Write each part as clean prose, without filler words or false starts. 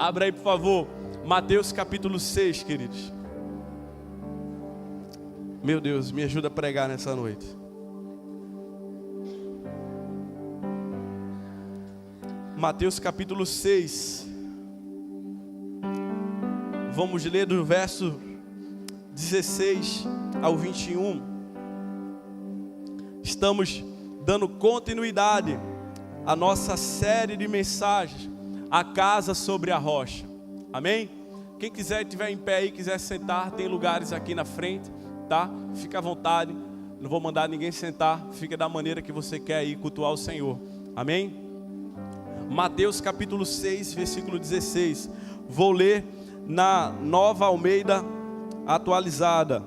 Abra aí, por favor, Mateus capítulo 6, queridos. Meu Deus, me ajuda a pregar nessa noite. Mateus capítulo 6. Vamos ler do verso 16 ao 21. Estamos dando continuidade à nossa série de mensagens, A Casa sobre a Rocha. Amém? Quem quiser, estiver em pé aí, quiser sentar, tem lugares aqui na frente, tá? Fica à vontade, não vou mandar ninguém sentar, fica da maneira que você quer aí cultuar o Senhor. Amém? Mateus capítulo 6, versículo 16. Vou ler na Nova Almeida atualizada.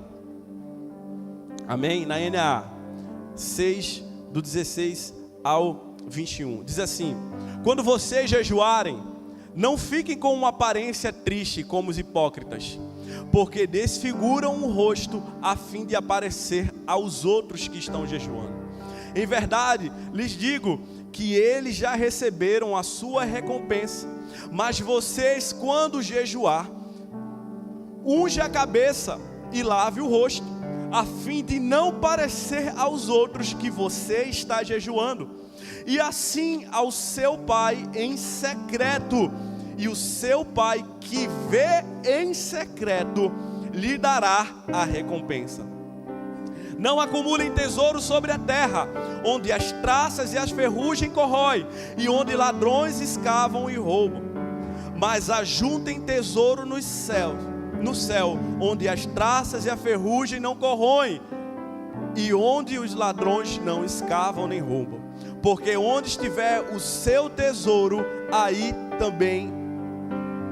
Amém? Na NA 6, do 16 ao 21. Diz assim: quando vocês jejuarem, não fiquem com uma aparência triste como os hipócritas, porque desfiguram o rosto a fim de aparecer aos outros que estão jejuando. Em verdade, lhes digo que eles já receberam a sua recompensa. Mas vocês, quando jejuar, unge a cabeça e lave o rosto, a fim de não parecer aos outros que você está jejuando, e assim ao seu Pai em secreto, e o seu Pai que vê em secreto lhe dará a recompensa. Não acumulem tesouro sobre a terra, onde as traças e as ferrugem corroem, e onde ladrões escavam e roubam. Mas ajuntem tesouro no céu, onde as traças e a ferrugem não corroem, e onde os ladrões não escavam nem roubam. Porque onde estiver o seu tesouro, aí também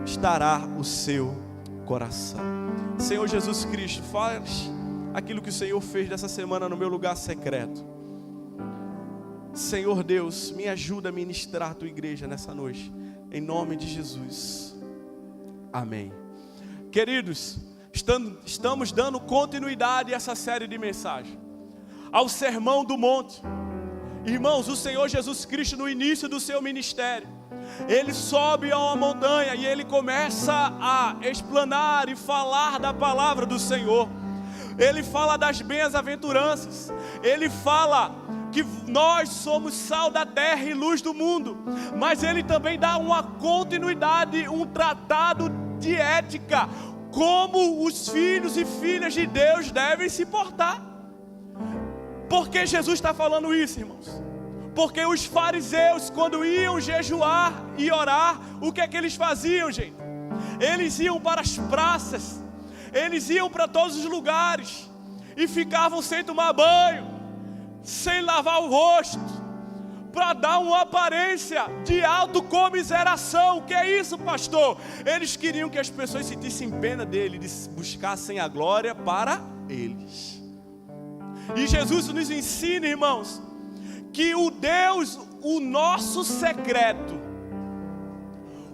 estará o seu coração. Senhor Jesus Cristo, faz aquilo que o Senhor fez dessa semana no meu lugar secreto. Senhor Deus, me ajuda a ministrar a tua igreja nessa noite, em nome de Jesus, amém. Queridos, estamos dando continuidade a essa série de mensagens, ao Sermão do Monte. Irmãos, o Senhor Jesus Cristo, no início do seu ministério, ele sobe a uma montanha e ele começa a explanar e falar da palavra do Senhor. Ele fala das bem-aventuranças, ele fala que nós somos sal da terra e luz do mundo, mas ele também dá uma continuidade, um tratado de ética, como os filhos e filhas de Deus devem se portar. Por que Jesus está falando isso, irmãos? Porque os fariseus, quando iam jejuar e orar, o que é que eles faziam, gente? Eles iam para as praças, eles iam para todos os lugares e ficavam sem tomar banho, sem lavar o rosto, para dar uma aparência de autocomiseração. O que é isso, pastor? Eles queriam que as pessoas sentissem pena dele, buscassem a glória para eles. E Jesus nos ensina, irmãos, que o Deus, o nosso secreto,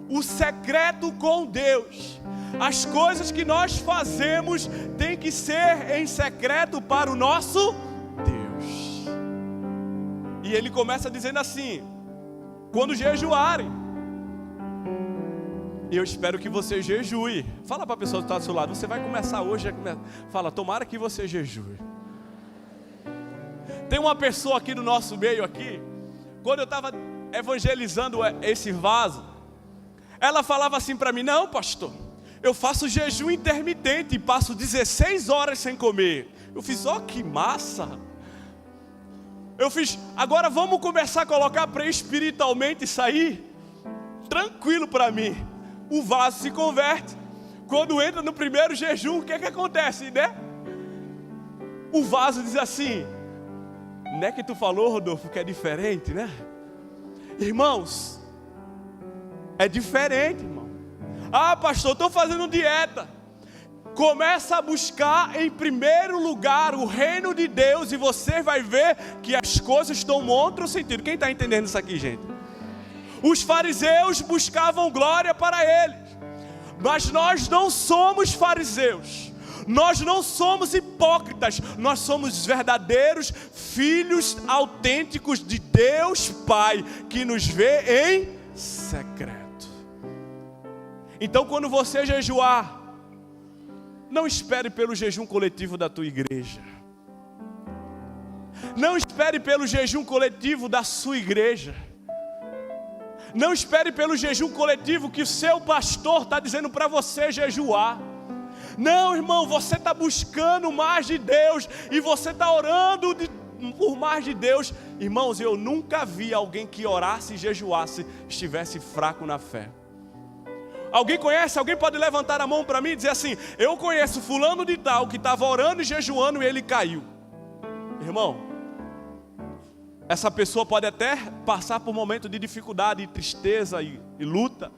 o secreto com Deus, as coisas que nós fazemos tem que ser em secreto para o nosso Deus. E ele começa dizendo assim: quando jejuarem, eu espero que você jejue. Fala para a pessoa que está do seu lado, você vai começar hoje, fala, tomara que você jejue. Tem uma pessoa aqui no nosso meio aqui, quando eu estava evangelizando esse vaso, ela falava assim para mim: não, pastor, eu faço jejum intermitente e passo 16 horas sem comer. Eu fiz, ó, que massa. Eu fiz, agora vamos começar a colocar para espiritualmente sair tranquilo para mim. O vaso se converte. Quando entra no primeiro jejum, o que é que acontece, né? O vaso diz assim: não é que tu falou, Rodolfo, que é diferente, né? Irmãos, é diferente, irmão. Ah, pastor, estou fazendo dieta. Começa a buscar em primeiro lugar o reino de Deus e você vai ver que as coisas tomam outro sentido. Quem está entendendo isso aqui, gente? Os fariseus buscavam glória para eles, mas nós não somos fariseus. Nós não somos hipócritas, nós somos verdadeiros filhos autênticos de Deus Pai, que nos vê em secreto. Então quando você jejuar, não espere pelo jejum coletivo da tua igreja. Não espere pelo jejum coletivo da sua igreja. Não espere pelo jejum coletivo que o seu pastor está dizendo para você jejuar. Não, irmão, você está buscando mais de Deus e você está orando por mais de Deus. Irmãos, eu nunca vi alguém que orasse e jejuasse estivesse fraco na fé. Alguém conhece? Alguém pode levantar a mão para mim e dizer assim: eu conheço fulano de tal que estava orando e jejuando e ele caiu. Irmão, essa pessoa pode até passar por um momento de dificuldade, tristeza e luta,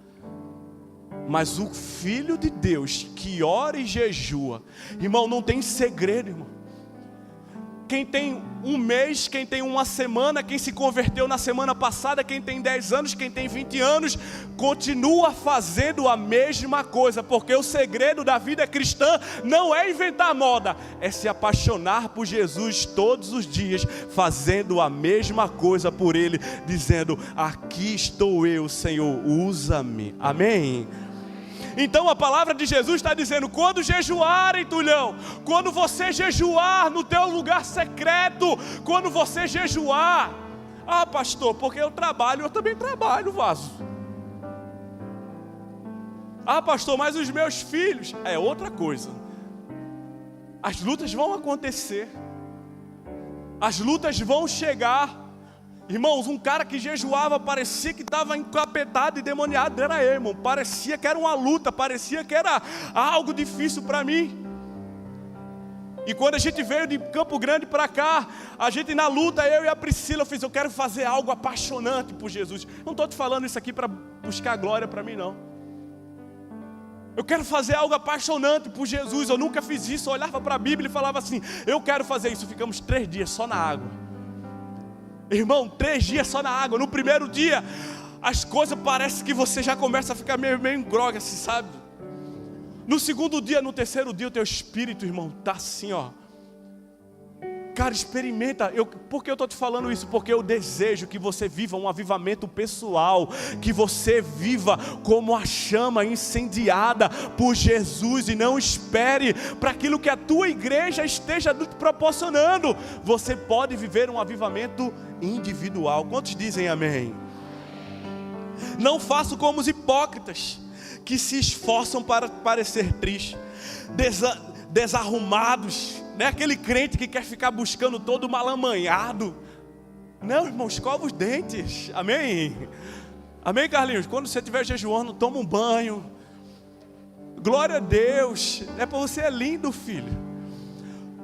mas o Filho de Deus que ora e jejua, irmão, não tem segredo, irmão. Quem tem um mês, quem tem uma semana, quem se converteu na semana passada, quem tem 10 anos, quem tem 20 anos, continua fazendo a mesma coisa, porque o segredo da vida cristã não é inventar moda, é se apaixonar por Jesus todos os dias, fazendo a mesma coisa por Ele, dizendo: aqui estou eu, Senhor, usa-me. Amém? Então a palavra de Jesus está dizendo: quando jejuarem, Tulhão, quando você jejuar no teu lugar secreto, quando você jejuar, ah, pastor, porque eu trabalho, eu também trabalho, vaso. Ah, pastor, mas os meus filhos, é outra coisa. As lutas vão acontecer, as lutas vão chegar. Irmãos, um cara que jejuava parecia que estava encapetado e demoniado, era eu, irmão. Parecia que era uma luta, parecia que era algo difícil para mim. E quando a gente veio de Campo Grande para cá, a gente na luta, eu e a Priscila, eu quero fazer algo apaixonante por Jesus. Não estou te falando isso aqui para buscar glória para mim, não. Eu quero fazer algo apaixonante por Jesus. Eu nunca fiz isso. Eu olhava para a Bíblia e falava assim: eu quero fazer isso. Ficamos 3 dias só na água. Irmão, 3 dias só na água. No primeiro dia, as coisas parecem que você já começa a ficar meio em grogue, assim, sabe? No segundo dia, no terceiro dia, o teu espírito, irmão, tá assim, ó. Cara, experimenta. Por que eu estou te falando isso? Porque eu desejo que você viva um avivamento pessoal, que você viva como a chama incendiada por Jesus, e não espere para aquilo que a tua igreja esteja te proporcionando. Você pode viver um avivamento individual. Quantos dizem amém? Não faça como os hipócritas, que se esforçam para parecer tristes, desarrumados. Não é aquele crente que quer ficar buscando todo malamanhado. Não, irmão, escova os dentes. Amém? Amém, Carlinhos? Quando você estiver jejuando, toma um banho. Glória a Deus. É para você, é lindo, filho.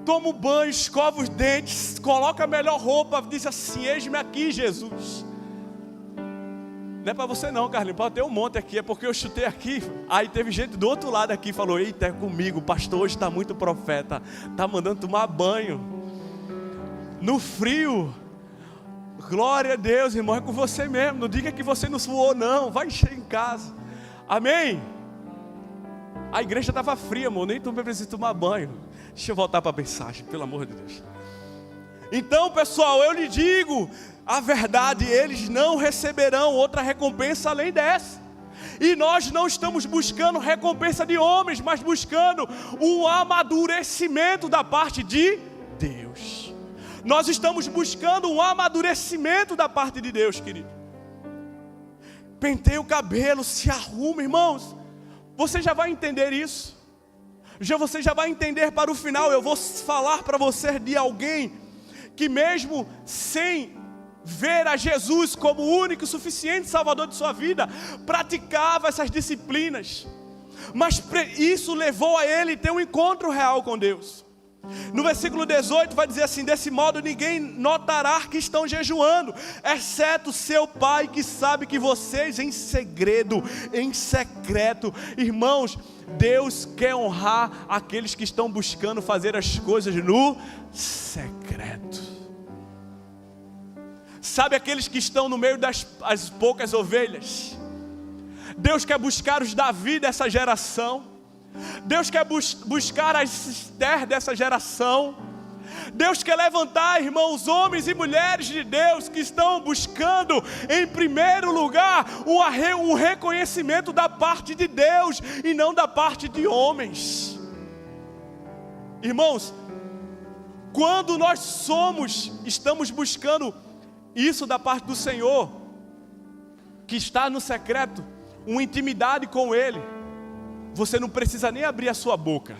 Toma um banho, escova os dentes, coloca a melhor roupa, diz assim: eis-me aqui, Jesus. Não é para você não, Carlinhos, pode ter um monte aqui, é porque eu chutei aqui, aí teve gente do outro lado aqui, falou: eita, é comigo, o pastor hoje está muito profeta, está mandando tomar banho, no frio. Glória a Deus, irmão, é com você mesmo, não diga que você não suou não, vai encher em casa. Amém? A igreja estava fria, amor, nem tu precisa tomar banho. Deixa eu voltar para a mensagem, pelo amor de Deus. Então, pessoal, eu lhe digo a verdade: eles não receberão outra recompensa além dessa. E nós não estamos buscando recompensa de homens, mas buscando um amadurecimento da parte de Deus. Nós estamos buscando um amadurecimento da parte de Deus, querido. Penteia o cabelo, se arruma, irmãos. Você já vai entender isso. Você já vai entender para o final. Eu vou falar para você de alguém que mesmo sem ver a Jesus como o único e suficiente Salvador de sua vida, praticava essas disciplinas, mas isso levou a ele a ter um encontro real com Deus. No versículo 18 vai dizer assim: desse modo ninguém notará que estão jejuando, exceto seu pai, que sabe que vocês em segredo, em secreto. Irmãos, Deus quer honrar aqueles que estão buscando fazer as coisas no secreto. Sabe aqueles que estão no meio das poucas ovelhas? Deus quer buscar os Davi dessa geração. Deus quer buscar as Esther dessa geração. Deus quer levantar, irmãos, homens e mulheres de Deus que estão buscando, em primeiro lugar, um reconhecimento da parte de Deus e não da parte de homens. Irmãos, quando nós estamos buscando isso da parte do Senhor, que está no secreto, uma intimidade com Ele, você não precisa nem abrir a sua boca.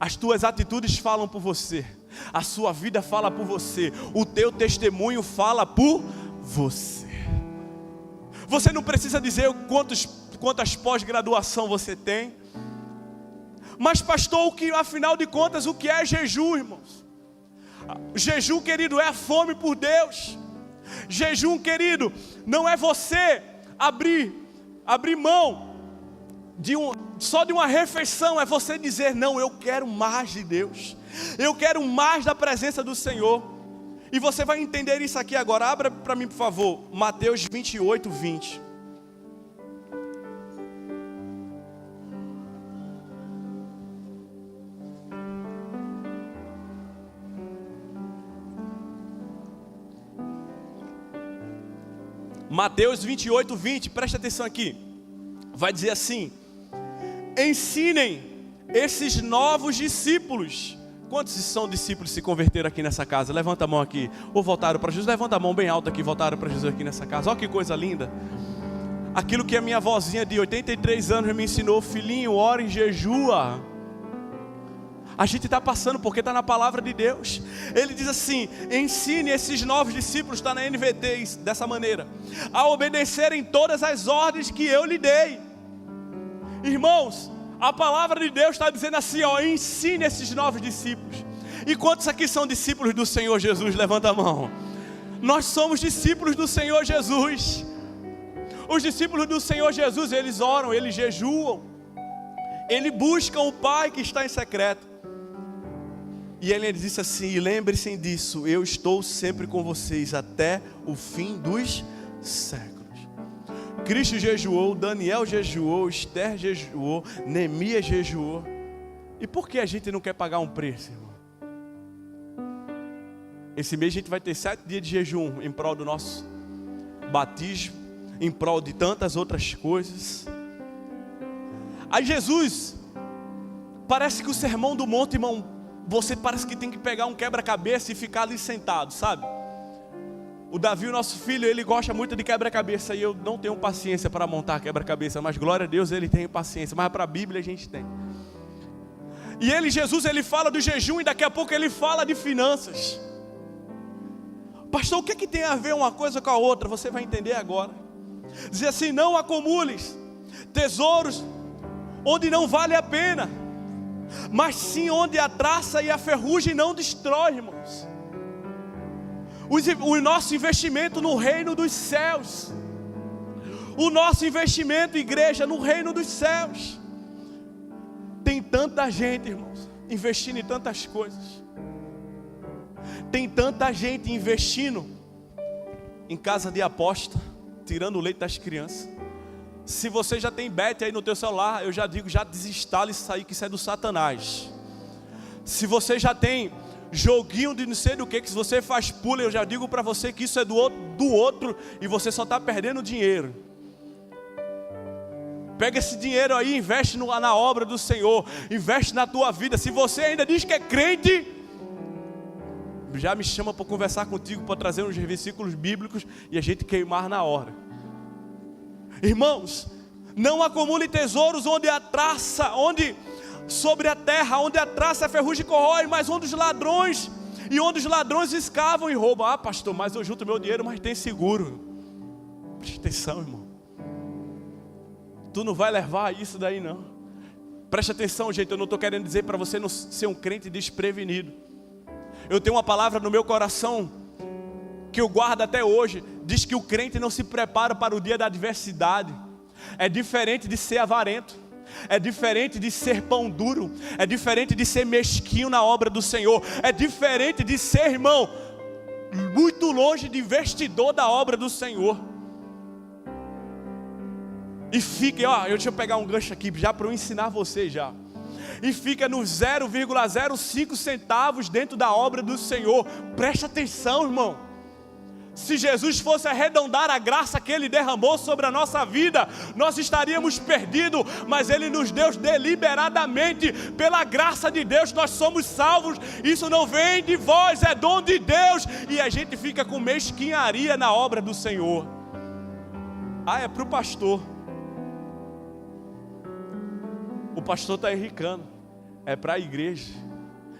As tuas atitudes falam por você, a sua vida fala por você, o teu testemunho fala por você. Você não precisa dizer quantas pós-graduação você tem. Mas pastor, afinal de contas, o que é jejum, irmãos? Jejum, querido, é a fome por Deus. Jejum, querido, não é você abrir mão só de uma refeição, é você dizer: não, eu quero mais de Deus, eu quero mais da presença do Senhor. E você vai entender isso aqui agora. Abra para mim, por favor, Mateus 28, 20. Mateus 28, 20, presta atenção aqui. Vai dizer assim: ensinem esses novos discípulos. Quantos são discípulos que se converteram aqui nessa casa? Levanta a mão aqui. Ou voltaram para Jesus? Levanta a mão bem alta aqui. Voltaram para Jesus aqui nessa casa. Olha que coisa linda. Aquilo que a minha vozinha de 83 anos me ensinou: filhinho, ora e jejua. A gente está passando porque está na palavra de Deus. Ele diz assim: ensine esses novos discípulos, está na NVT dessa maneira, a obedecerem todas as ordens que eu lhe dei. Irmãos, a palavra de Deus está dizendo assim, ensine esses novos discípulos. E quantos aqui são discípulos do Senhor Jesus? Levanta a mão. Nós somos discípulos do Senhor Jesus. Os discípulos do Senhor Jesus, eles oram, eles jejuam, eles buscam o Pai que está em secreto. E ele disse assim: e lembre-se disso, eu estou sempre com vocês até o fim dos séculos. Cristo jejuou, Daniel jejuou, Esther jejuou, Neemias jejuou. E por que a gente não quer pagar um preço, irmão? Esse mês a gente vai ter 7 dias de jejum em prol do nosso batismo, em prol de tantas outras coisas. Aí Jesus, parece que o sermão do monte, irmão, você parece que tem que pegar um quebra-cabeça e ficar ali sentado, sabe? O Davi, o nosso filho, ele gosta muito de quebra-cabeça, e eu não tenho paciência para montar quebra-cabeça, mas glória a Deus, ele tem paciência. Mas para a Bíblia a gente tem. E Jesus, ele fala do jejum, e daqui a pouco ele fala de finanças. Pastor, o que tem a ver uma coisa com a outra? Você vai entender agora. Diz assim: não acumules tesouros onde não vale a pena, mas sim onde a traça e a ferrugem não destrói, irmãos. O nosso investimento no reino dos céus, o nosso investimento, igreja, no reino dos céus. Tem tanta gente, irmãos, investindo em tantas coisas. Tem tanta gente investindo em casa de aposta, tirando o leite das crianças. Se você já tem bet aí no teu celular, eu já digo, já desinstala isso aí, que isso é do Satanás. Se você já tem joguinho de não sei do que você faz pula, eu já digo para você que isso é do outro, e você só está perdendo dinheiro. Pega esse dinheiro aí, investe na obra do Senhor, investe na tua vida. Se você ainda diz que é crente, já me chama para conversar contigo, para trazer uns versículos bíblicos e a gente queimar na hora. Irmãos, não acumule tesouros onde a traça, sobre a terra, onde a traça, a ferrugem corrói, mas onde os ladrões escavam e roubam. Ah, pastor, mas eu junto meu dinheiro, mas tem seguro. Presta atenção, irmão. Tu não vai levar isso daí, não. Presta atenção, gente, eu não estou querendo dizer para você não ser um crente desprevenido. Eu tenho uma palavra no meu coração que eu guardo até hoje. Diz que o crente não se prepara para o dia da adversidade. É diferente de ser avarento, é diferente de ser pão duro, é diferente de ser mesquinho na obra do Senhor, é diferente de ser, irmão, muito longe de investidor da obra do Senhor. E fique, deixa eu pegar um gancho aqui já para eu ensinar você já. e fica nos 0,05 centavos dentro da obra do Senhor. Preste atenção, irmão. Se Jesus fosse arredondar a graça que Ele derramou sobre a nossa vida, nós estaríamos perdidos, mas Ele nos deu deliberadamente, pela graça de Deus, nós somos salvos. Isso não vem de vós, é dom de Deus, e a gente fica com mesquinharia na obra do Senhor. É para o pastor. O pastor está enricando, é para a igreja.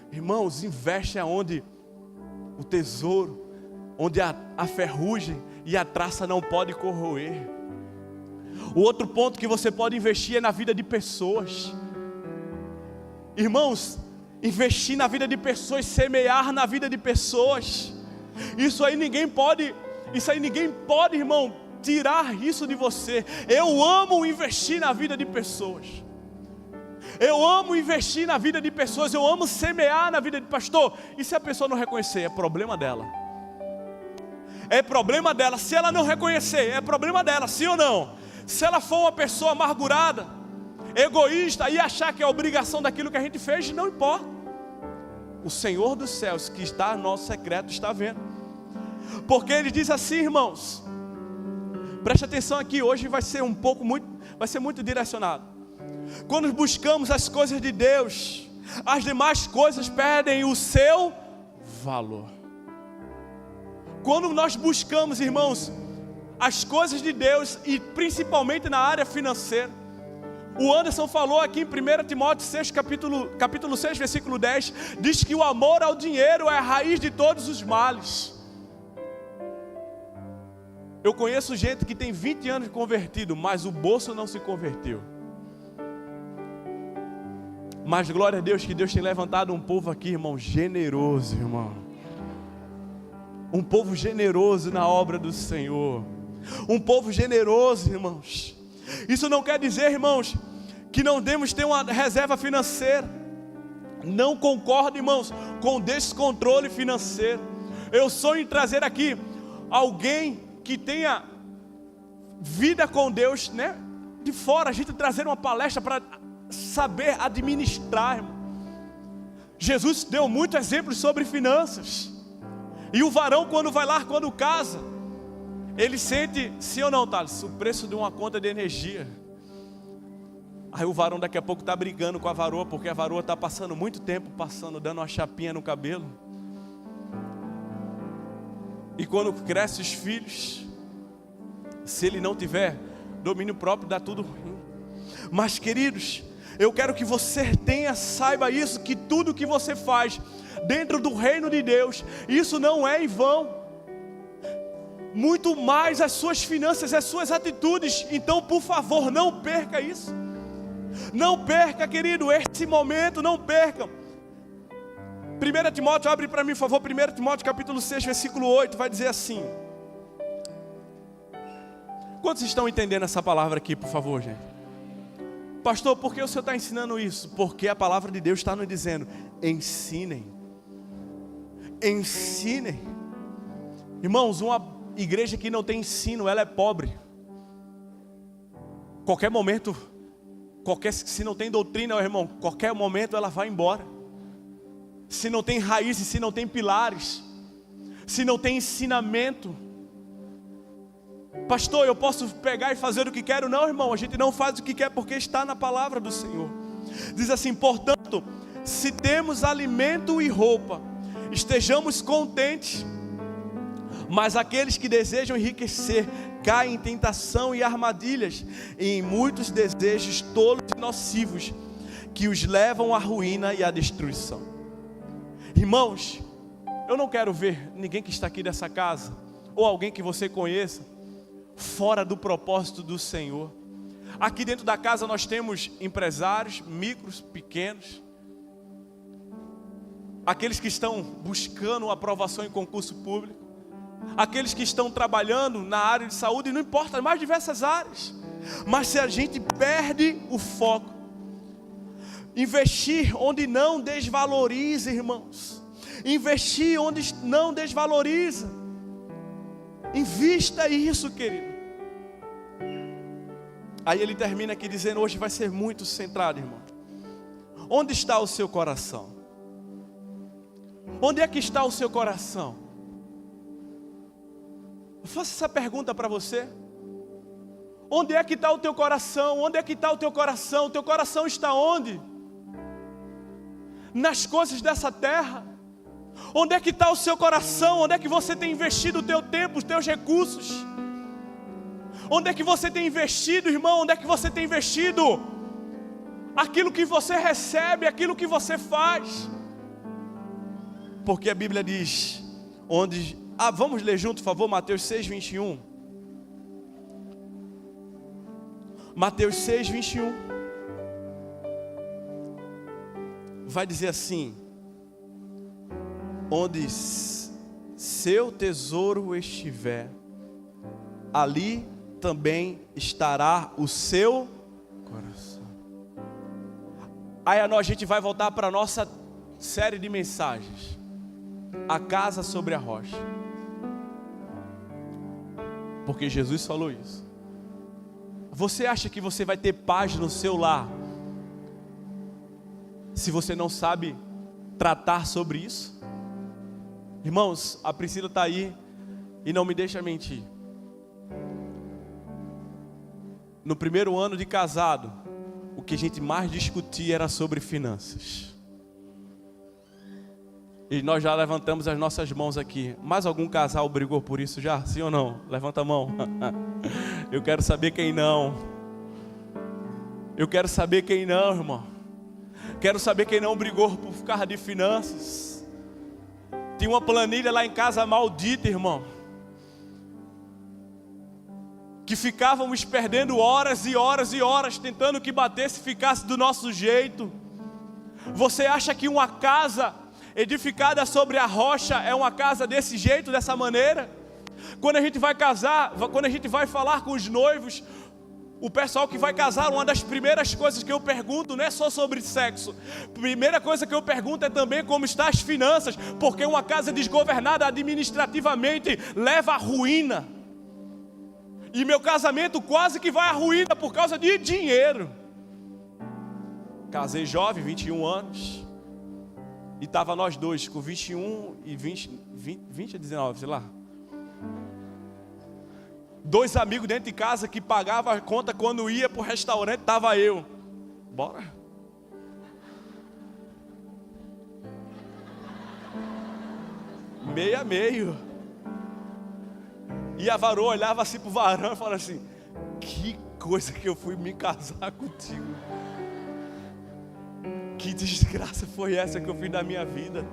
Irmãos, investe aonde o tesouro, onde a ferrugem e a traça não pode corroer. O outro ponto que você pode investir é na vida de pessoas. Irmãos, investir na vida de pessoas, semear na vida de pessoas. Isso aí ninguém pode, irmão, tirar isso de você. Eu amo investir na vida de pessoas. Eu amo investir na vida de pessoas. Eu amo semear na vida de pastor. E se a pessoa não reconhecer, é problema dela. É problema dela. Se ela não reconhecer, é problema dela, sim ou não? Se ela for uma pessoa amargurada, egoísta, e achar que é obrigação daquilo que a gente fez, não importa. O Senhor dos céus, que está no nosso secreto, está vendo. Porque Ele diz assim, irmãos, preste atenção aqui, hoje vai ser muito direcionado. Quando buscamos as coisas de Deus, as demais coisas perdem o seu valor. Quando nós buscamos, irmãos, as coisas de Deus, e principalmente na área financeira, o Anderson falou aqui em 1 Timóteo 6, capítulo 6, versículo 10, diz que o amor ao dinheiro é a raiz de todos os males. Eu conheço gente que tem 20 anos de convertido, mas o bolso não se converteu. Mas glória a Deus que Deus tem levantado um povo aqui, irmão, generoso, irmão. Um povo generoso na obra do Senhor. Um povo generoso, irmãos. Isso não quer dizer, irmãos, que não devemos ter uma reserva financeira. Não concordo, irmãos, com descontrole financeiro. Eu sonho em trazer aqui alguém que tenha vida com Deus, né? De fora, a gente trazer uma palestra para saber administrar, irmão. Jesus deu muitos exemplos sobre finanças. E o varão, quando vai lá, quando casa, ele sente, sim ou não, Thales, o preço de uma conta de energia. Aí o varão daqui a pouco está brigando com a varoa, porque a varoa está passando muito tempo, dando uma chapinha no cabelo. E quando cresce os filhos, se ele não tiver domínio próprio, dá tudo ruim. Mas queridos, eu quero que você saiba isso, que tudo que você faz dentro do reino de Deus, isso não é em vão. Muito mais as suas finanças, as suas atitudes. Então, por favor, não perca isso. Não perca, querido, esse momento, não perca. 1 Timóteo, abre para mim, por favor, 1 Timóteo capítulo 6, versículo 8, vai dizer assim. Quantos estão entendendo essa palavra aqui, por favor, gente? Pastor, por que o senhor está ensinando isso? Porque a palavra de Deus está nos dizendo, ensinem. Ensinem. Irmãos, uma igreja que não tem ensino, ela é pobre. Qualquer momento, se não tem doutrina, irmão, qualquer momento ela vai embora. Se não tem raízes, se não tem pilares, se não tem ensinamento. Pastor, eu posso pegar e fazer o que quero? Não, irmão, a gente não faz o que quer porque está na palavra do Senhor. Diz assim, portanto, se temos alimento e roupa, estejamos contentes. Mas aqueles que desejam enriquecer caem em tentação e armadilhas, e em muitos desejos tolos e nocivos, que os levam à ruína e à destruição. Irmãos, eu não quero ver ninguém que está aqui dessa casa, ou alguém que você conheça, fora do propósito do Senhor. Aqui dentro da casa nós temos empresários, micros, pequenos, aqueles que estão buscando aprovação em concurso público, aqueles que estão trabalhando na área de saúde, não importa, mais diversas áreas. Mas se a gente perde o foco, investir onde não desvaloriza, irmãos, investir onde não desvaloriza, invista isso, querido. Aí ele termina aqui dizendo, hoje vai ser muito centrado, irmão. Onde está o seu coração? Onde é que está o seu coração? Eu faço essa pergunta para você. Onde é que está o teu coração? Onde é que está o teu coração? O teu coração está onde? Nas coisas dessa terra? Onde é que está o seu coração? Onde é que você tem investido o teu tempo, os teus recursos? Onde é que você tem investido, irmão? Onde é que você tem investido aquilo que você recebe, aquilo que você faz? Porque a Bíblia diz, vamos ler junto, por favor, Mateus 6, 21. Mateus 6, 21. Vai dizer assim: onde seu tesouro estiver, ali também estará o seu coração. Aí a gente vai voltar para a nossa série de mensagens, a casa sobre a rocha. Porque Jesus falou isso. Você acha que você vai ter paz no seu lar se você não sabe tratar sobre isso? Irmãos, a Priscila está aí e não me deixa mentir. No primeiro ano de casado, o que a gente mais discutia era sobre finanças. E nós já levantamos as nossas mãos aqui. Mais algum casal brigou por isso já? Sim ou não? Levanta a mão. Eu quero saber quem não. Eu quero saber quem não, irmão. Quero saber quem não brigou por causa de finanças. Tinha uma planilha lá em casa maldita, irmão, que ficávamos perdendo horas e horas e horas tentando que batesse e ficasse do nosso jeito. Você acha que uma casa edificada sobre a rocha é uma casa desse jeito, dessa maneira? Quando a gente vai casar, quando a gente vai falar com os noivos, o pessoal que vai casar, uma das primeiras coisas que eu pergunto não é só sobre sexo. Primeira coisa que eu pergunto é também como estão as finanças, porque uma casa desgovernada administrativamente leva à ruína. E meu casamento quase que vai à ruína por causa de dinheiro. Casei jovem, 21 anos. E estava nós dois com 21 e 20 a 19, sei lá. Dois amigos dentro de casa que pagavam a conta quando ia para o restaurante, estava eu. Bora. Meio a meio. E a varoa olhava assim para o varão e falava assim: que coisa que eu fui me casar contigo. Que desgraça foi essa que eu fiz da minha vida.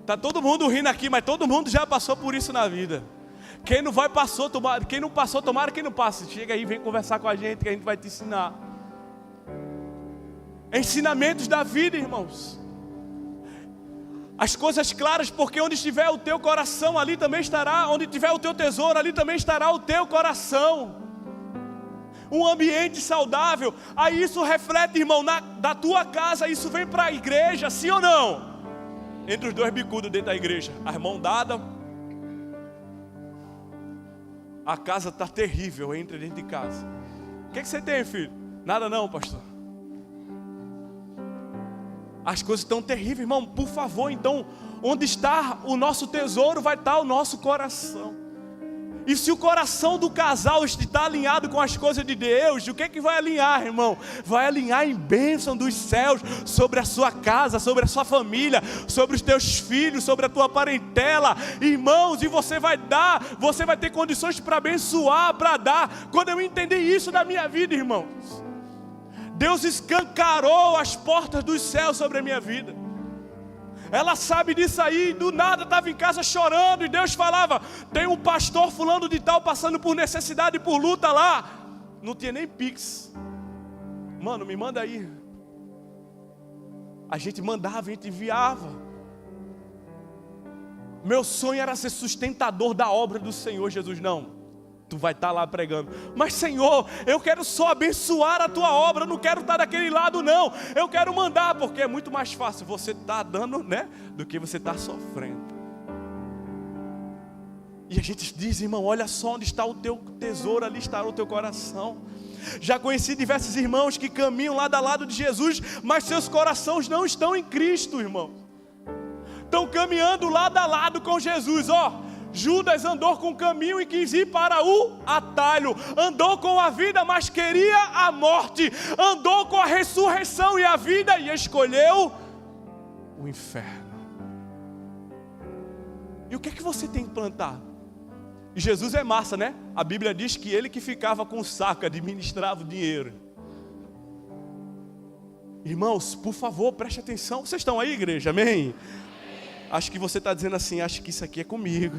Tá todo mundo rindo aqui, mas todo mundo já passou por isso na vida. Quem não passou, tomara quem não passe. Chega aí, vem conversar com a gente que a gente vai te ensinar. Ensinamentos da vida, irmãos. As coisas claras, porque onde estiver o teu coração, ali também estará. Onde tiver o teu tesouro, ali também estará o teu coração. Um ambiente saudável. Aí isso reflete, irmão, da tua casa. Isso vem para a igreja, sim ou não? Entre os dois bicudos dentro da igreja, as mãos dadas. A casa está terrível, entra dentro de casa. O que você tem, filho? Nada não, pastor. As coisas estão terríveis, irmão. Por favor, então, onde está o nosso tesouro, vai estar o nosso coração. E se o coração do casal está alinhado com as coisas de Deus, o que é que vai alinhar, irmão? Vai alinhar em bênção dos céus sobre a sua casa, sobre a sua família, sobre os teus filhos, sobre a tua parentela, irmãos. E você vai ter condições para abençoar, para dar. Quando eu entendi isso da minha vida, irmãos, Deus escancarou as portas dos céus sobre a minha vida. Ela sabe disso aí, do nada estava em casa chorando, e Deus falava: tem um pastor fulano de tal passando por necessidade e por luta lá. Não tinha nem Pix. Mano, me manda aí. A gente mandava, a gente enviava. Meu sonho era ser sustentador da obra do Senhor Jesus. Não, tu vai estar lá pregando. Mas Senhor, eu quero só abençoar a tua obra. Eu não quero estar daquele lado não. Eu quero mandar, porque é muito mais fácil você estar dando, né, do que você estar sofrendo. E a gente diz: irmão, olha só onde está o teu tesouro, ali estará o teu coração. Já conheci diversos irmãos que caminham lado a lado de Jesus, mas seus corações não estão em Cristo, irmão. Estão caminhando lado a lado com Jesus, Judas andou com o caminho e quis ir para o atalho. Andou com a vida, mas queria a morte. Andou com a ressurreição e a vida e escolheu o inferno. E o que é que você tem que plantar? E Jesus é massa, né? A Bíblia diz que ele que ficava com o saco, administrava o dinheiro. Irmãos, por favor, preste atenção. Vocês estão aí, igreja? Amém? Acho que você está dizendo assim, acho que isso aqui é comigo.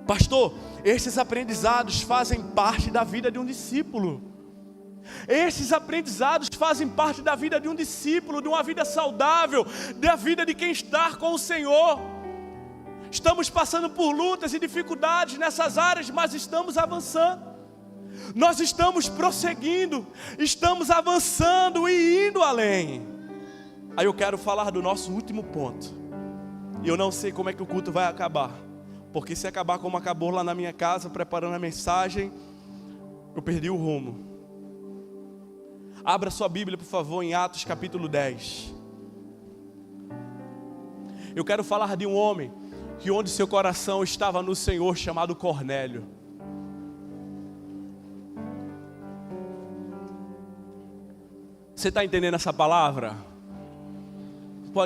Pastor, esses aprendizados fazem parte da vida de um discípulo. Esses aprendizados fazem parte da vida de um discípulo, de uma vida saudável, da vida de quem está com o Senhor. Estamos passando por lutas e dificuldades nessas áreas, mas estamos avançando. Nós estamos prosseguindo, estamos avançando e indo além. Aí eu quero falar do nosso último ponto. E eu não sei como é que o culto vai acabar, porque se acabar como acabou lá na minha casa, preparando a mensagem, eu perdi o rumo. Abra sua Bíblia, por favor, em Atos capítulo 10. Eu quero falar de um homem que onde seu coração estava no Senhor, chamado Cornélio. Você está entendendo essa palavra?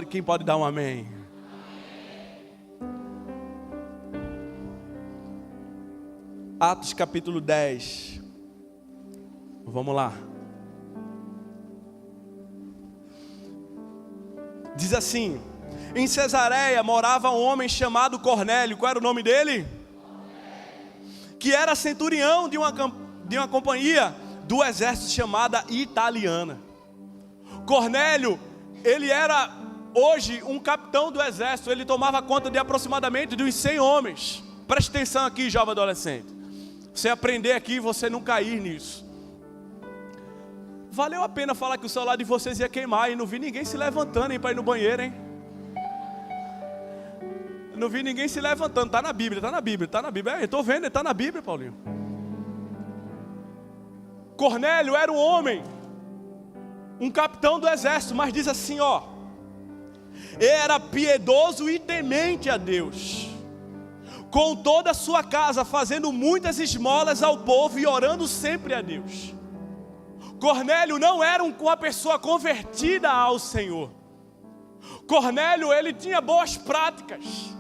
Quem pode dar um amém? Atos capítulo 10. Vamos lá. Diz assim: em Cesareia morava um homem chamado Cornélio. Qual era o nome dele? Que era centurião de uma companhia do exército chamada Italiana. Cornélio, ele era hoje um capitão do exército. Ele tomava conta de aproximadamente de uns 100 homens. Preste atenção aqui, jovem adolescente. Você aprender aqui e você não cair nisso. Valeu a pena falar que o celular de vocês ia queimar e não vi ninguém se levantando para ir no banheiro, hein? Não vi ninguém se levantando. Está na Bíblia, está na Bíblia, está na Bíblia. Eu estou vendo, está na Bíblia, Paulinho. Cornélio era um homem, um capitão do exército, mas diz assim, era piedoso e temente a Deus, com toda a sua casa, fazendo muitas esmolas ao povo e orando sempre a Deus. Cornélio não era uma pessoa convertida ao Senhor. Cornélio, ele tinha boas práticas.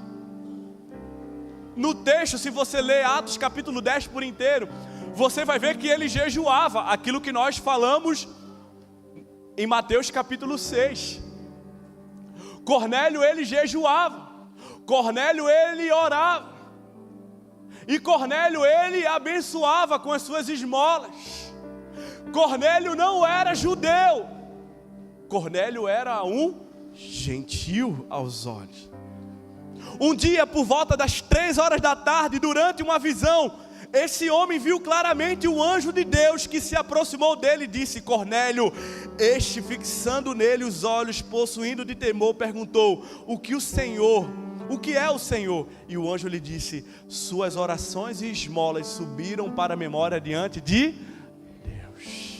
No texto, se você ler Atos capítulo 10 por inteiro, você vai ver que ele jejuava, aquilo que nós falamos em Mateus capítulo 6. Cornélio, ele jejuava. Cornélio, ele orava. E Cornélio, ele abençoava com as suas esmolas. Cornélio não era judeu. Cornélio era um gentil aos olhos. Um dia, por volta das 3 horas da tarde, durante uma visão, esse homem viu claramente o anjo de Deus que se aproximou dele e disse: Cornélio. Este, fixando nele os olhos, possuindo de temor, perguntou: o que é o Senhor? E o anjo lhe disse: suas orações e esmolas subiram para a memória diante de Deus.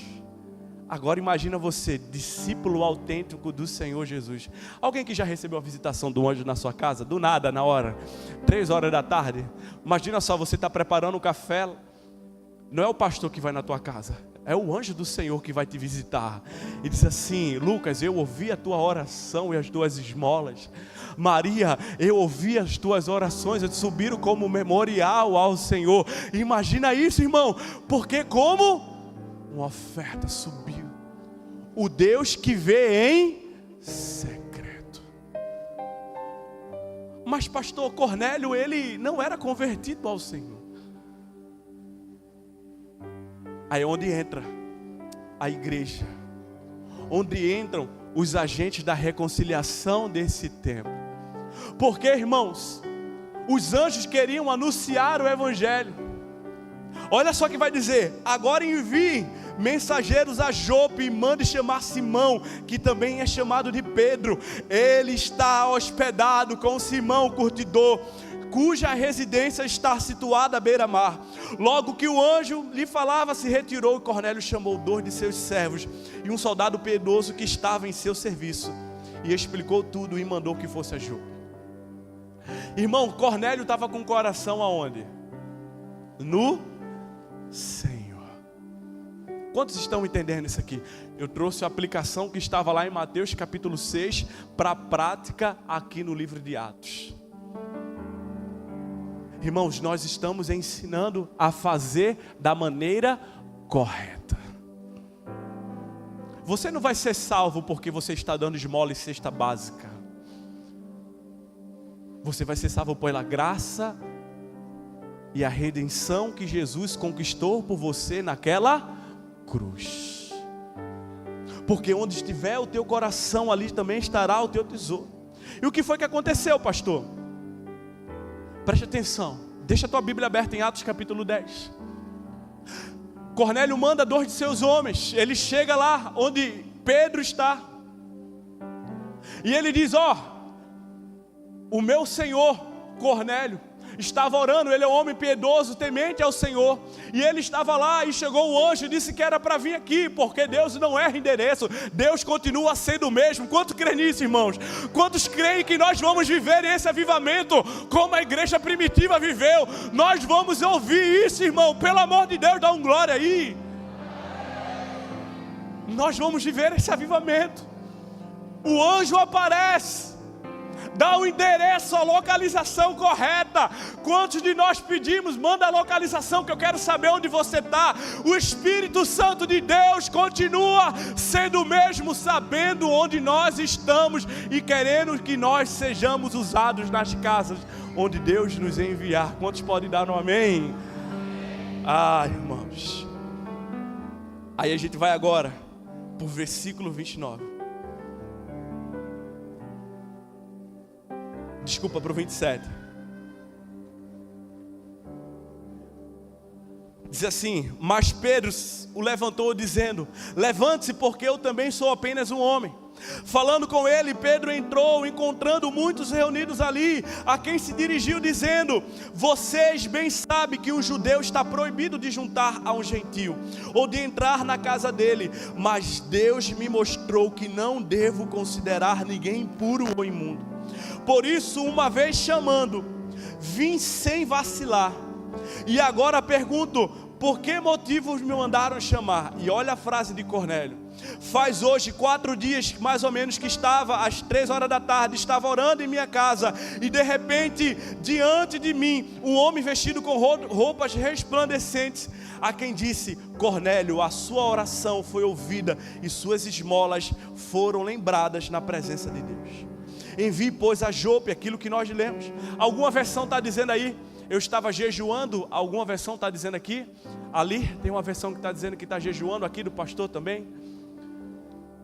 Agora imagina você, discípulo autêntico do Senhor Jesus. Alguém que já recebeu a visitação do anjo na sua casa, do nada, na hora, 3 horas da tarde. Imagina só, você está preparando um café. Não é o pastor que vai na tua casa, é o anjo do Senhor que vai te visitar. E diz assim: Lucas, eu ouvi a tua oração e as tuas esmolas. Maria, eu ouvi as tuas orações, eles subiram como memorial ao Senhor. Imagina isso, irmão, porque como uma oferta subiu. O Deus que vê em secreto. Mas pastor, Cornélio, ele não era convertido ao Senhor. Aí é onde entra a igreja, onde entram os agentes da reconciliação desse tempo. Porque, irmãos, os anjos queriam anunciar o evangelho. Olha só que vai dizer: agora envie mensageiros a Jope e mande chamar Simão, que também é chamado de Pedro. Ele está hospedado com Simão, curtidor. cuja residência está situada à beira-mar. Logo que o anjo lhe falava, se retirou, e Cornélio chamou 2 de seus servos e um soldado piedoso que estava em seu serviço, e explicou tudo e mandou que fosse a Jope. Irmão, Cornélio estava com o coração aonde? No Senhor. Quantos estão entendendo isso aqui? Eu trouxe a aplicação que estava lá em Mateus capítulo 6 para a prática aqui no livro de Atos. Irmãos, nós estamos ensinando a fazer da maneira correta. Você não vai ser salvo porque você está dando esmola e cesta básica. Você vai ser salvo pela graça e a redenção que Jesus conquistou por você naquela cruz. Porque onde estiver o teu coração, ali também estará o teu tesouro. E o que foi que aconteceu, pastor? Preste atenção, deixa a tua Bíblia aberta em Atos capítulo 10. Cornélio manda 2 de seus homens. Ele chega lá onde Pedro está, e ele diz: o meu senhor Cornélio estava orando. Ele é um homem piedoso, temente ao Senhor, e ele estava lá, e chegou o anjo e disse que era para vir aqui, porque Deus não erra endereço, Deus continua sendo o mesmo. Quantos creem nisso, irmãos? Quantos creem que nós vamos viver esse avivamento como a igreja primitiva viveu? Nós vamos ouvir isso, irmão, pelo amor de Deus, dá um glória aí. Nós vamos viver esse avivamento. O anjo aparece, dá o endereço, a localização correta. Quantos de nós pedimos? Manda a localização que eu quero saber onde você está. O Espírito Santo de Deus continua sendo o mesmo, sabendo onde nós estamos e querendo que nós sejamos usados nas casas onde Deus nos enviar. Quantos podem dar um amém? Irmãos, aí a gente vai agora para o versículo 29. Desculpa, para o 27. Diz assim: mas Pedro o levantou dizendo: levante-se, porque eu também sou apenas um homem. Falando com ele, Pedro entrou, encontrando muitos reunidos ali, a quem se dirigiu dizendo: vocês bem sabem que um judeu está proibido de juntar a um gentio, ou de entrar na casa dele, mas Deus me mostrou que não devo considerar ninguém impuro ou imundo. Por isso, uma vez chamando, vim sem vacilar. E agora pergunto: por que motivos me mandaram chamar? E olha a frase de Cornélio: faz hoje 4 dias mais ou menos que estava, às 3 horas da tarde, estava orando em minha casa, e de repente, diante de mim, um homem vestido com roupas resplandecentes, a quem disse: Cornélio, a sua oração foi ouvida e suas esmolas foram lembradas na presença de Deus. Envie, pois, a Jope, aquilo que nós lemos. Alguma versão está dizendo aí: eu estava jejuando. Alguma versão está dizendo aqui. Ali tem uma versão que está dizendo que está jejuando. Aqui do pastor também.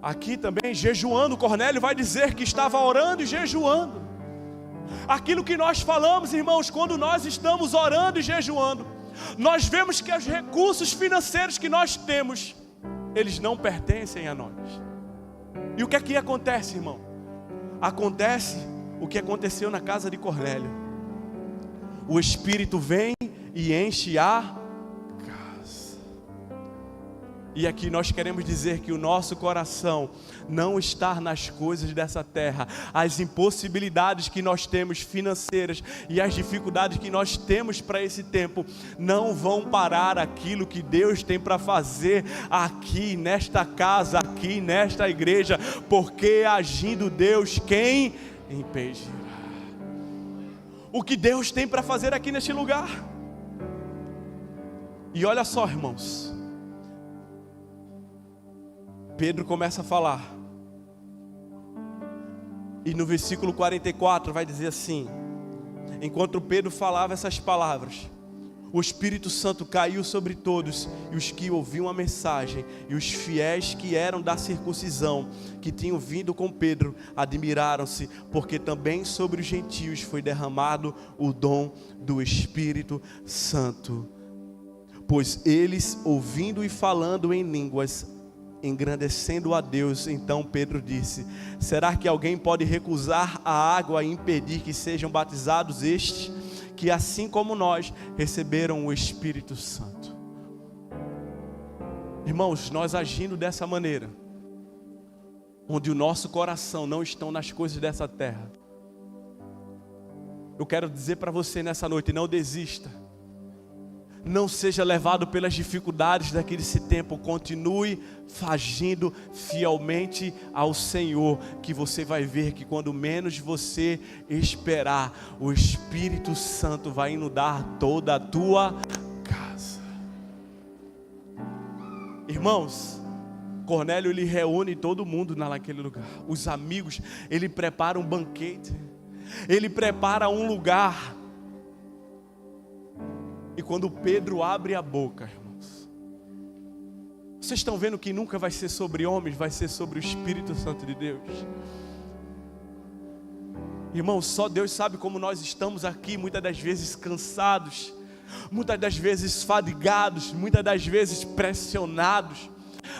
Aqui também, jejuando. Cornélio vai dizer que estava orando e jejuando. Aquilo que nós falamos, irmãos, quando nós estamos orando e jejuando, nós vemos que os recursos financeiros que nós temos, eles não pertencem a nós. E o que é que acontece, irmão? Acontece o que aconteceu na casa de Cornélio. O Espírito vem e enche a casa. E aqui nós queremos dizer que o nosso coração não está nas coisas dessa terra. As impossibilidades que nós temos financeiras e as dificuldades que nós temos para esse tempo não vão parar aquilo que Deus tem para fazer aqui nesta casa, aqui nesta igreja, porque agindo Deus, quem impedirá? O que Deus tem para fazer aqui neste lugar. E olha só, irmãos, Pedro começa a falar, e no versículo 44 vai dizer assim: enquanto Pedro falava essas palavras, o Espírito Santo caiu sobre todos, e os que ouviam a mensagem, e os fiéis que eram da circuncisão, que tinham vindo com Pedro, admiraram-se, porque também sobre os gentios foi derramado o dom do Espírito Santo. Pois eles, ouvindo e falando em línguas, engrandecendo a Deus, então Pedro disse: será que alguém pode recusar a água e impedir que sejam batizados estes que assim como nós, receberam o Espírito Santo. Irmãos, nós agindo dessa maneira, onde o nosso coração não está nas coisas dessa terra, eu quero dizer para você nessa noite, não desista. Não seja levado pelas dificuldades daquele tempo. Continue agindo fielmente ao Senhor, que você vai ver que quando menos você esperar, o Espírito Santo vai inundar toda a tua casa. Irmãos, Cornélio, ele reúne todo mundo naquele lugar. Os amigos, ele prepara um banquete. Ele prepara um lugar. E quando Pedro abre a boca, irmãos, vocês estão vendo que nunca vai ser sobre homens, vai ser sobre o Espírito Santo de Deus. Irmãos, só Deus sabe como nós estamos aqui, muitas das vezes cansados, muitas das vezes fadigados, muitas das vezes pressionados.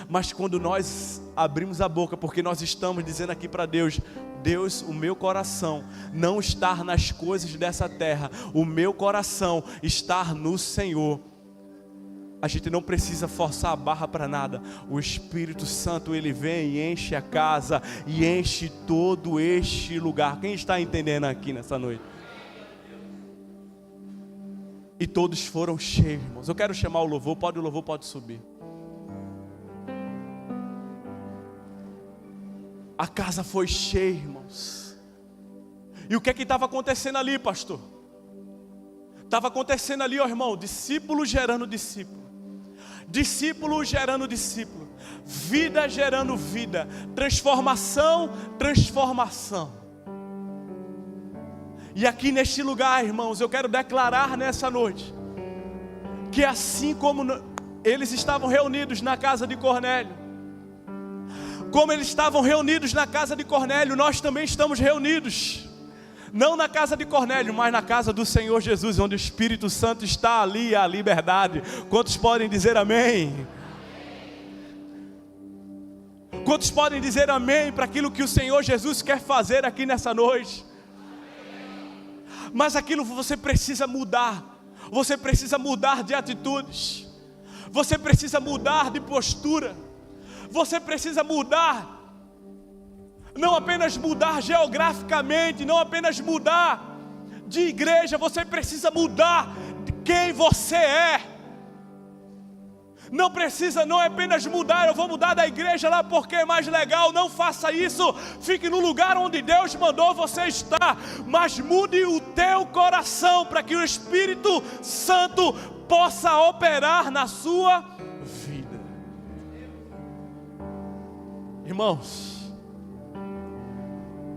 Mas quando nós abrimos a boca, porque nós estamos dizendo aqui para Deus: Deus, o meu coração não está nas coisas dessa terra, o meu coração está no Senhor. A gente não precisa forçar a barra para nada. O Espírito Santo, ele vem e enche a casa e enche todo este lugar. Quem está entendendo aqui nessa noite? E todos foram cheios, irmãos. Eu quero chamar o louvor pode subir. A casa foi cheia, irmãos. E o que estava acontecendo ali, pastor? Estava acontecendo ali, ó irmão, discípulo gerando discípulo, discípulo gerando discípulo, vida gerando vida, transformação, transformação. E aqui neste lugar, irmãos, eu quero declarar nessa noite, que assim como eles estavam reunidos na casa de Cornélio, como eles estavam reunidos na casa de Cornélio, nós também estamos reunidos, não na casa de Cornélio, mas na casa do Senhor Jesus, onde o Espírito Santo está ali, a liberdade. Quantos podem dizer amém? Quantos podem dizer amém para aquilo que o Senhor Jesus quer fazer aqui nessa noite? Mas aquilo você precisa mudar, você precisa mudar de atitudes, você precisa mudar de postura. Você precisa mudar, não apenas mudar geograficamente, não apenas mudar de igreja, você precisa mudar de quem você é. Não é apenas mudar, eu vou mudar da igreja lá porque é mais legal. Não faça isso, fique no lugar onde Deus mandou você estar, mas mude o teu coração para que o Espírito Santo possa operar na sua vida. Irmãos,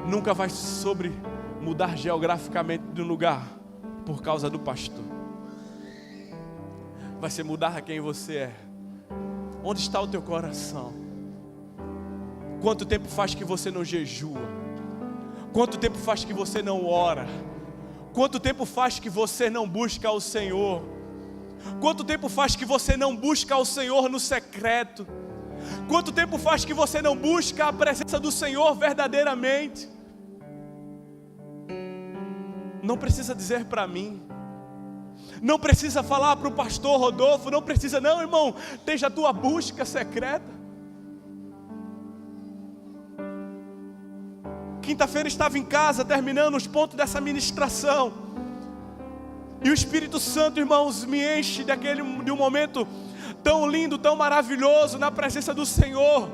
nunca vai sobre mudar geograficamente de um lugar por causa do pastor. Vai ser mudar quem você é. Onde está o teu coração? Quanto tempo faz que você não jejua? Quanto tempo faz que você não ora? Quanto tempo faz que você não busca o Senhor? Quanto tempo faz que você não busca o Senhor no secreto? Quanto tempo faz que você não busca a presença do Senhor verdadeiramente? Não precisa dizer para mim, não precisa falar para o pastor Rodolfo, não precisa não, irmão, esteja a tua busca secreta. Quinta-feira estava em casa, terminando os pontos dessa ministração, e o Espírito Santo, irmãos, me enche de um momento tão lindo, tão maravilhoso, na presença do Senhor.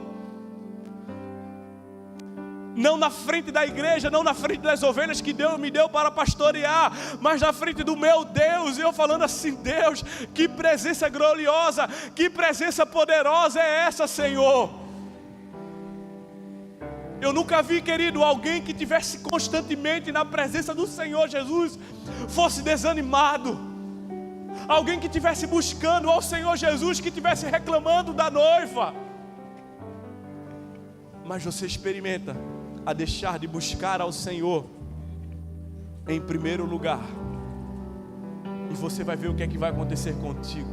Não na frente da igreja, não na frente das ovelhas que Deus me deu para pastorear, mas na frente do meu Deus. E eu falando assim: Deus, que presença gloriosa, que presença poderosa é essa, Senhor. Eu nunca vi, querido, alguém que tivesse constantemente na presença do Senhor Jesus fosse desanimado. Alguém que estivesse buscando ao Senhor Jesus, que estivesse reclamando da noiva. Mas você experimenta a deixar de buscar ao Senhor em primeiro lugar, e você vai ver o que é que vai acontecer contigo.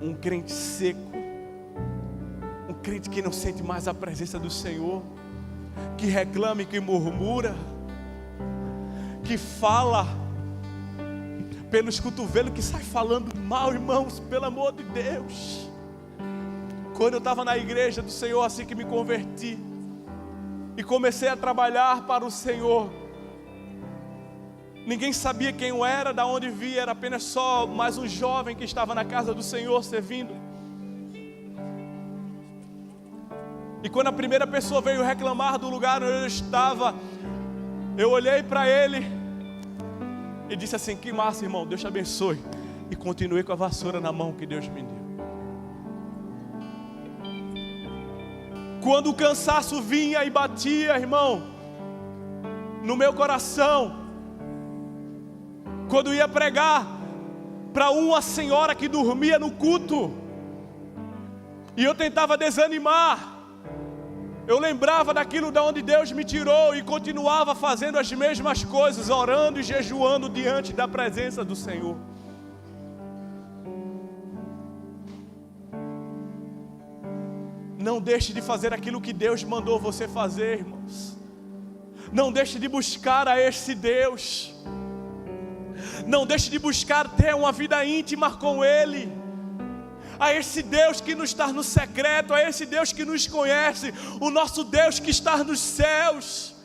Um crente seco, um crente que não sente mais a presença do Senhor, que reclama e que murmura, que fala pelos cotovelos, que sai falando mal, irmãos, pelo amor de Deus. Quando eu estava na igreja do Senhor, assim que me converti e comecei a trabalhar para o Senhor, ninguém sabia quem eu era, de onde via, era apenas só mais um jovem que estava na casa do Senhor servindo. E quando a primeira pessoa veio reclamar do lugar onde eu estava, eu olhei para ele e disse assim: que massa, irmão, Deus te abençoe. E continuei com a vassoura na mão que Deus me deu. Quando o cansaço vinha e batia, irmão, no meu coração, quando ia pregar para uma senhora que dormia no culto, e eu tentava desanimar, eu lembrava daquilo de onde Deus me tirou e continuava fazendo as mesmas coisas, orando e jejuando diante da presença do Senhor. Não deixe de fazer aquilo que Deus mandou você fazer, irmãos. Não deixe de buscar a esse Deus. Não deixe de buscar ter uma vida íntima com Ele. A esse Deus que não está no secreto, a esse Deus que nos conhece, o nosso Deus que está nos céus.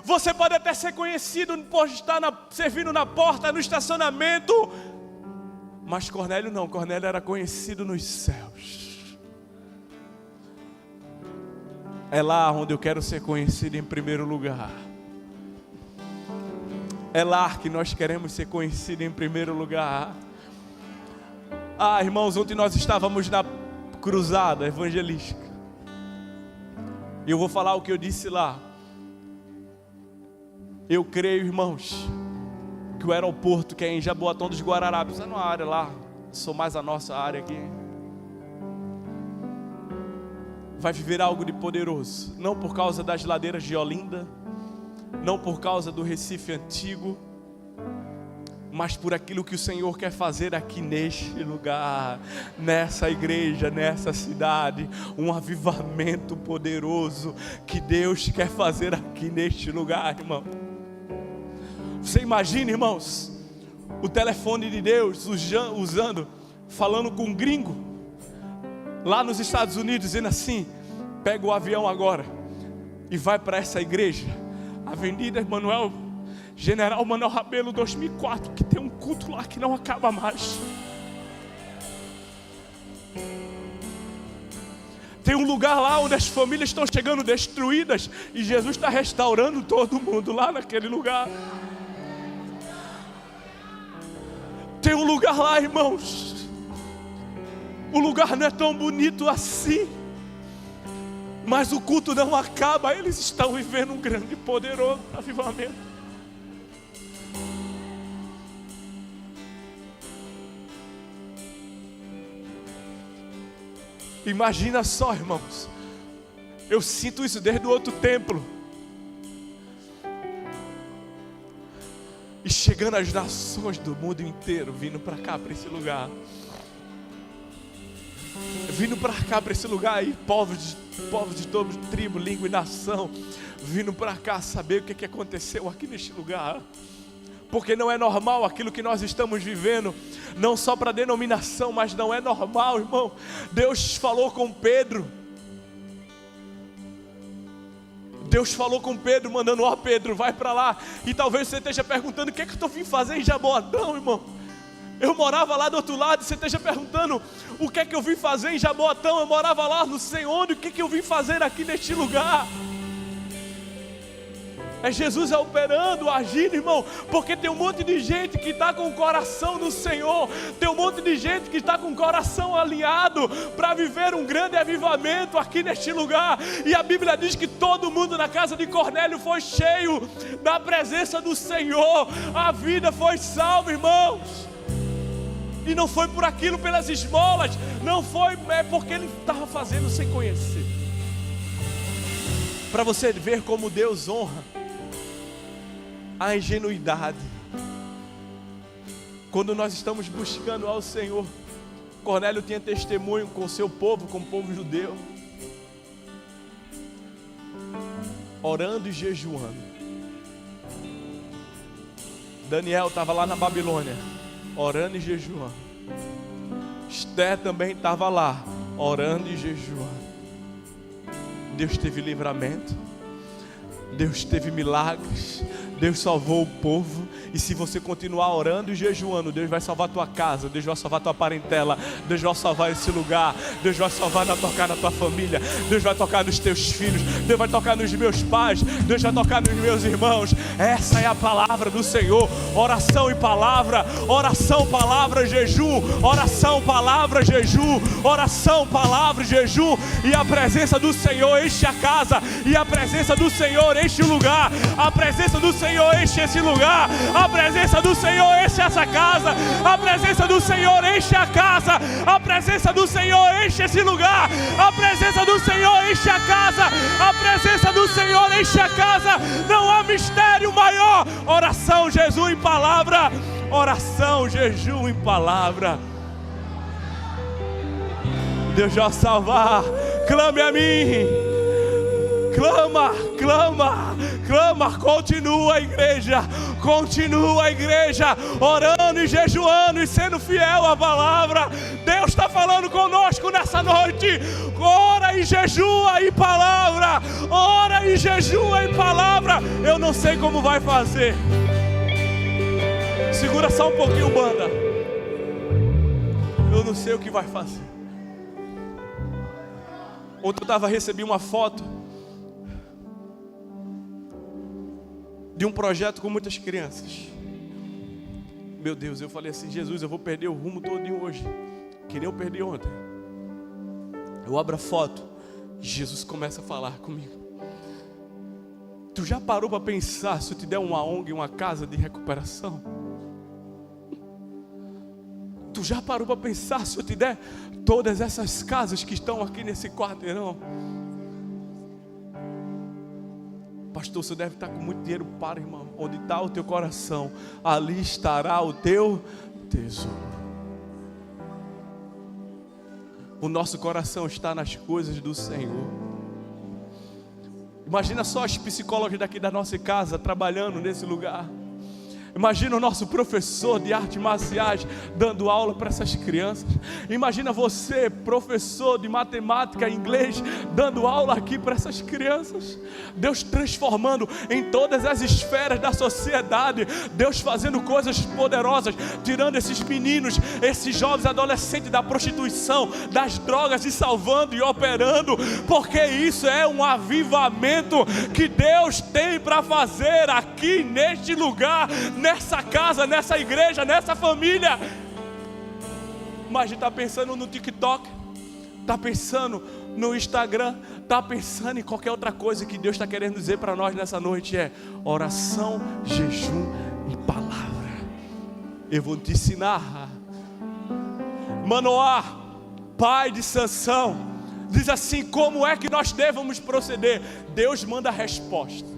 Você pode até ser conhecido por estar servindo na porta, no estacionamento, mas Cornélio não, Cornélio era conhecido nos céus. É lá onde eu quero ser conhecido em primeiro lugar. É lá que nós queremos ser conhecidos em primeiro lugar. Ah, irmãos, ontem nós estávamos na cruzada evangelística. E eu vou falar o que eu disse lá. Eu creio, irmãos, que o aeroporto que é em Jaboatão dos Guararapes, é numa área lá, sou mais a nossa área aqui, vai viver algo de poderoso. Não por causa das ladeiras de Olinda, não por causa do Recife antigo, mas por aquilo que o Senhor quer fazer aqui neste lugar, nessa igreja, nessa cidade. Um avivamento poderoso que Deus quer fazer aqui neste lugar, irmão. Você imagina, irmãos, o telefone de Deus usando, falando com um gringo lá nos Estados Unidos, dizendo assim: pega o avião agora e vai para essa igreja, Avenida General Manuel Rabelo 2004, que tem um culto lá que não acaba mais. Tem um lugar lá onde as famílias estão chegando destruídas e Jesus está restaurando todo mundo lá naquele lugar. Tem um lugar lá, irmãos, o lugar não é tão bonito assim, mas o culto não acaba. Eles estão vivendo um grande e poderoso avivamento. Imagina só, irmãos, eu sinto isso desde o outro templo, e chegando as nações do mundo inteiro, vindo para cá, para esse lugar, vindo para cá, para esse lugar aí, povos de toda tribo, língua e nação, vindo para cá saber o que aconteceu aqui neste lugar. Porque não é normal aquilo que nós estamos vivendo, não só para a denominação, mas não é normal, irmão. Deus falou com Pedro. Deus falou com Pedro, mandando: ó Pedro, vai para lá. E talvez você esteja perguntando: o que é que eu estou vindo fazer em Jaboatão, irmão? Eu morava lá do outro lado. Você esteja perguntando: o que é que eu vim fazer em Jaboatão? Eu morava lá não sei onde. O que é que eu vim fazer aqui neste lugar? É Jesus operando, agindo, irmão. Porque tem um monte de gente que está com o coração no Senhor. Tem um monte de gente que está com o coração alinhado para viver um grande avivamento aqui neste lugar. E a Bíblia diz que todo mundo na casa de Cornélio foi cheio da presença do Senhor. A vida foi salva, irmãos. E não foi por aquilo, pelas esmolas. Não foi, é porque ele estava fazendo sem conhecer. Para você ver como Deus honra a ingenuidade. Quando nós estamos buscando ao Senhor, Cornélio tinha testemunho com o seu povo, com o povo judeu, orando e jejuando. Daniel estava lá na Babilônia, orando e jejuando. Esther também estava lá, orando e jejuando. Deus teve livramento, Deus teve milagres, Deus salvou o povo. E se você continuar orando e jejuando, Deus vai salvar a tua casa, Deus vai salvar a tua parentela, Deus vai salvar esse lugar, Deus vai tocar na tua família, Deus vai tocar nos teus filhos, Deus vai tocar nos meus pais, Deus vai tocar nos meus irmãos. Essa é a palavra do Senhor. Oração e palavra, oração, palavra, jejum, oração, palavra, jejum, oração, palavra, jejum. E a presença do Senhor enche a casa, e a presença do Senhor enche o lugar, a presença do Senhor enche esse lugar, a presença do Senhor enche essa casa, a presença do Senhor enche a casa, a presença do Senhor enche esse lugar, a presença do Senhor enche a casa, a presença do Senhor enche a casa. Não há mistério maior. Oração, jejum e palavra. Oração, jejum e palavra. Deus vai salvar. Clame a mim. Clama, clama, clama. Continua a igreja, orando e jejuando e sendo fiel à palavra. Deus está falando conosco nessa noite. Ora e jejua em palavra, ora e jejua em palavra. Eu não sei como vai fazer. Segura só um pouquinho, banda. Eu não sei o que vai fazer. Ontem eu recebi uma foto de um projeto com muitas crianças. Meu Deus, eu falei assim: Jesus, eu vou perder o rumo todinho hoje, que nem eu perdi ontem. Eu abro a foto, Jesus começa a falar comigo. Tu já parou para pensar se eu te der uma ONG, uma casa de recuperação? Tu já parou para pensar se eu te der todas essas casas que estão aqui nesse quarteirão? Pastor, você deve estar com muito dinheiro. Para, irmão. Onde está o teu coração, ali estará o teu tesouro. O nosso coração está nas coisas do Senhor. Imagina só as psicólogas daqui da nossa casa trabalhando nesse lugar. Imagina o nosso professor de artes marciais dando aula para essas crianças. Imagina você, professor de matemática, inglês, dando aula aqui para essas crianças. Deus transformando em todas as esferas da sociedade. Deus fazendo coisas poderosas, tirando esses meninos, esses jovens adolescentes da prostituição, das drogas, e salvando e operando. Porque isso é um avivamento que Deus tem para fazer aqui neste lugar, nessa casa, nessa igreja, nessa família. Mas a gente está pensando no TikTok, está pensando no Instagram, está pensando em qualquer outra coisa. Que Deus está querendo dizer para nós nessa noite é oração, jejum e palavra. Eu vou te ensinar. Manoá, pai de Sansão, diz assim: como é que nós devemos proceder? Deus manda a resposta.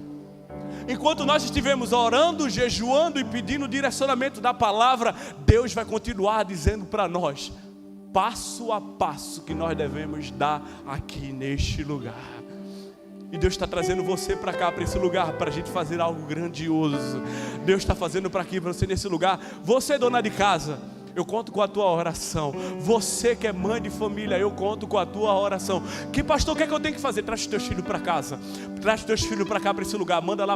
Enquanto nós estivermos orando, jejuando e pedindo o direcionamento da palavra, Deus vai continuar dizendo para nós, passo a passo, que nós devemos dar aqui neste lugar. E Deus está trazendo você para cá, para esse lugar, para a gente fazer algo grandioso. Deus está fazendo para aqui, para você nesse lugar. Você, dona de casa, eu conto com a tua oração. Você que é mãe de família, eu conto com a tua oração. Que pastor, o que é que eu tenho que fazer? Traz os teus filhos para casa. Traz os teus filhos para cá, para esse lugar. Manda lá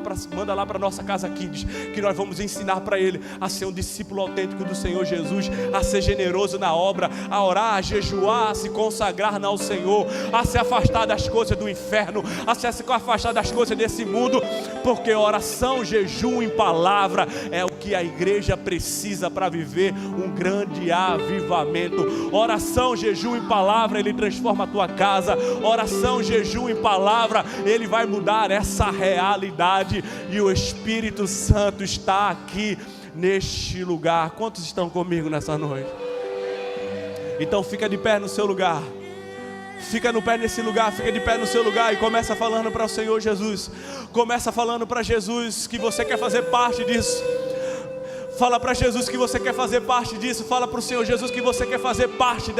para nossa casa Kids, que nós vamos ensinar para ele a ser um discípulo autêntico do Senhor Jesus, a ser generoso na obra, a orar, a jejuar, a se consagrar ao Senhor, a se afastar das coisas do inferno, a se afastar das coisas desse mundo. Porque oração, jejum e palavra é o que a igreja precisa para viver um grande avivamento. Oração, jejum e palavra, ele transforma a tua casa. Oração, jejum e palavra, ele vai mudar essa realidade. E o Espírito Santo está aqui neste lugar. Quantos estão comigo nessa noite? Então fica de pé no seu lugar. Fica no pé nesse lugar, fica de pé no seu lugar e começa falando para o Senhor Jesus. Começa falando para Jesus que você quer fazer parte disso. Fala para Jesus que você quer fazer parte disso. Fala para o Senhor Jesus que você quer fazer parte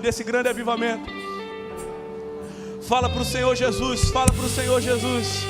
desse grande avivamento. Fala para o Senhor Jesus. Fala para o Senhor Jesus.